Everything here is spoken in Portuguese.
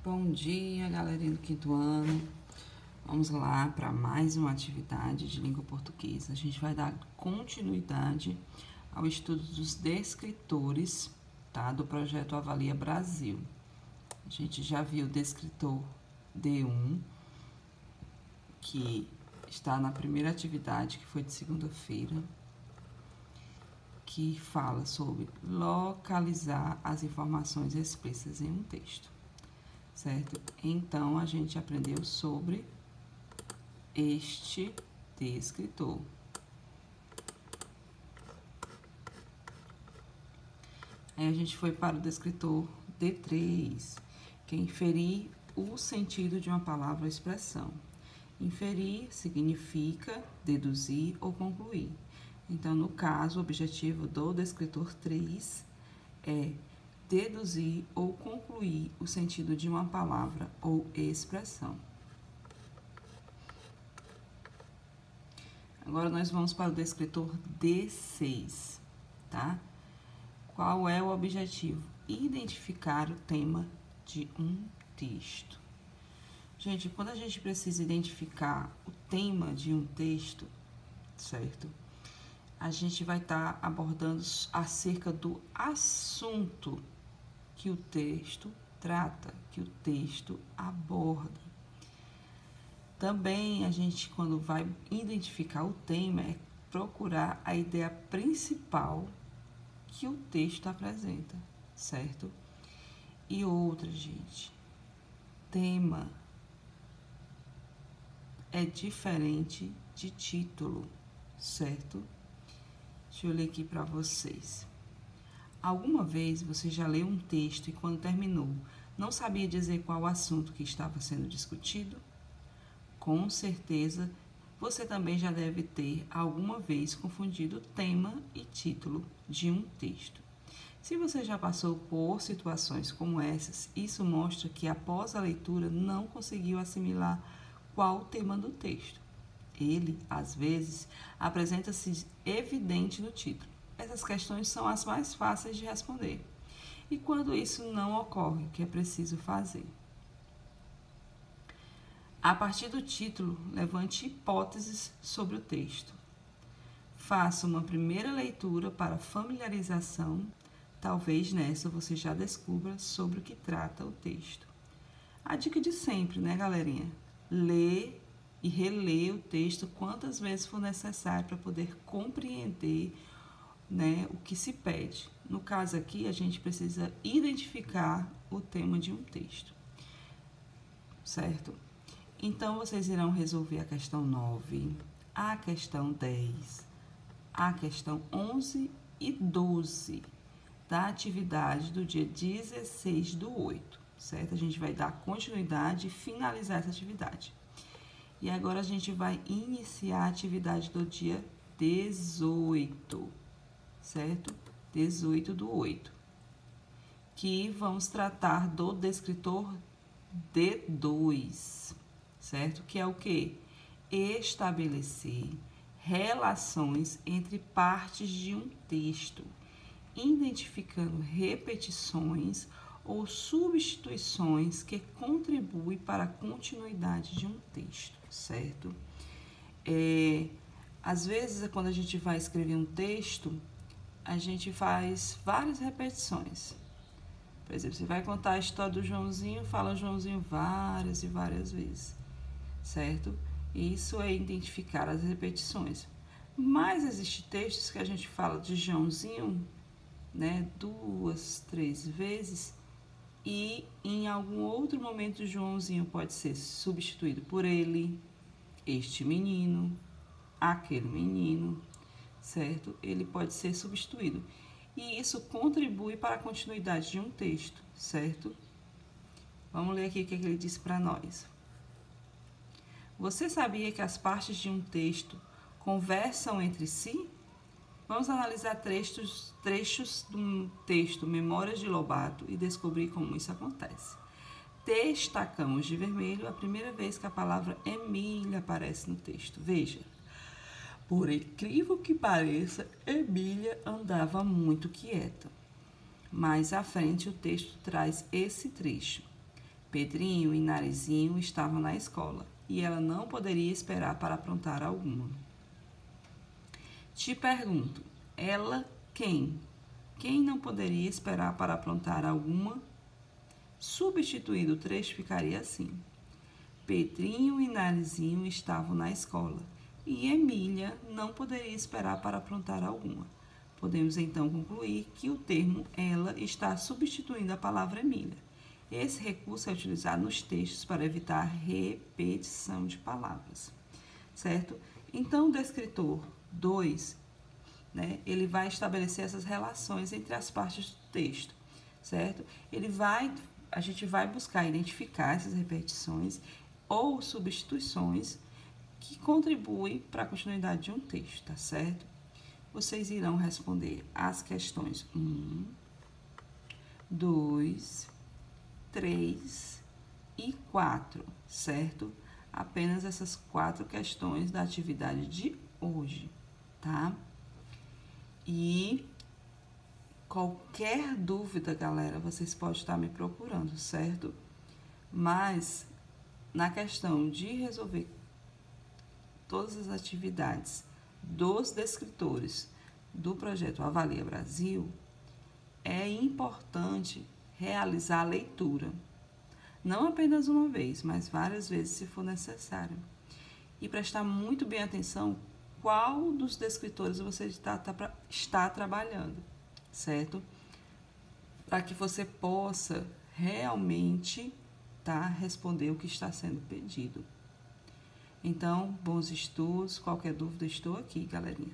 Bom dia, galerinha do quinto ano. Vamos lá para mais uma atividade de língua portuguesa. A gente vai dar continuidade ao estudo dos descritores, tá? Do projeto Avalia Brasil. A gente já viu o descritor D1, que está na primeira atividade, que foi de segunda-feira, que fala sobre localizar as informações explícitas em um texto. Certo? Então, a gente aprendeu sobre este descritor. Aí, a gente foi para o descritor D3, que é inferir o sentido de uma palavra ou expressão. Inferir significa deduzir ou concluir. Então, no caso, o objetivo do descritor 3 é deduzir ou concluir o sentido de uma palavra ou expressão. Agora, nós vamos para o descritor D6, tá? Qual é o objetivo? Identificar o tema de um texto. Gente, quando a gente precisa identificar o tema de um texto, certo? A gente vai estar abordando acerca do assunto que o texto trata, que o texto aborda. Também a gente, quando vai identificar o tema, é procurar a ideia principal que o texto apresenta, certo? E outra, gente, tema é diferente de título, certo? Deixa eu ler aqui para vocês. Alguma vez você já leu um texto e quando terminou, não sabia dizer qual assunto que estava sendo discutido? Com certeza, você também já deve ter alguma vez confundido tema e título de um texto. Se você já passou por situações como essas, isso mostra que após a leitura não conseguiu assimilar qual o tema do texto. Ele, às vezes, apresenta-se evidente no título. Essas questões são as mais fáceis de responder. E quando isso não ocorre, o que é preciso fazer? A partir do título, levante hipóteses sobre o texto. Faça uma primeira leitura para familiarização. Talvez nessa você já descubra sobre o que trata o texto. A dica de sempre, né, galerinha? Lê e relê o texto quantas vezes for necessário para poder compreender, né, o que se pede. No caso aqui, a gente precisa identificar o tema de um texto, certo? Então, vocês irão resolver a questão 9, a questão 10, a questão 11 e 12 da atividade do dia 16/8, certo? A gente vai dar continuidade e finalizar essa atividade. E agora, a gente vai iniciar a atividade do dia 18, certo? 18/8, que vamos tratar do descritor D2, certo? Que é o quê? Estabelecer relações entre partes de um texto, identificando repetições ou substituições que contribuem para a continuidade de um texto, certo? Às vezes, quando a gente vai escrever um texto, a gente faz várias repetições. Por exemplo, você vai contar a história do Joãozinho, fala Joãozinho várias e várias vezes, certo? Isso é identificar as repetições. Mas existem textos que a gente fala de Joãozinho, né, 2, 3 vezes, e em algum outro momento o Joãozinho pode ser substituído por ele, este menino, aquele menino, certo? Ele pode ser substituído. E isso contribui para a continuidade de um texto, certo? Vamos ler aqui o que ele disse para nós. Você sabia que as partes de um texto conversam entre si? Vamos analisar trechos do texto Memórias de Lobato e descobrir como isso acontece. Destacamos de vermelho a primeira vez que a palavra Emília aparece no texto. Veja. Por incrível que pareça, Emília andava muito quieta. Mais à frente, o texto traz esse trecho. Pedrinho e Narizinho estavam na escola e ela não poderia esperar para aprontar alguma. Te pergunto, ela quem? Quem não poderia esperar para aprontar alguma? Substituindo o trecho ficaria assim: Pedrinho e Narizinho estavam na escola e Emília não poderia esperar para aprontar alguma. Podemos então concluir que o termo ela está substituindo a palavra Emília. Esse recurso é utilizado nos textos para evitar repetição de palavras, certo? Então, o descritor 2, né, ele vai estabelecer essas relações entre as partes do texto, certo? A gente vai buscar identificar essas repetições ou substituições que contribuem para a continuidade de um texto, tá certo? Vocês irão responder as questões 1, 2, 3 e 4, certo? Apenas essas 4 questões da atividade de hoje, tá? E qualquer dúvida, galera, vocês podem estar me procurando, certo? Mas na questão de resolver todas as atividades dos descritores do projeto Avalia Brasil, é importante realizar a leitura. Não apenas uma vez, mas várias vezes se for necessário. E prestar muito bem atenção qual dos descritores você está trabalhando, certo? Para que você possa realmente responder o que está sendo pedido. Então, bons estudos. Qualquer dúvida, estou aqui, galerinha.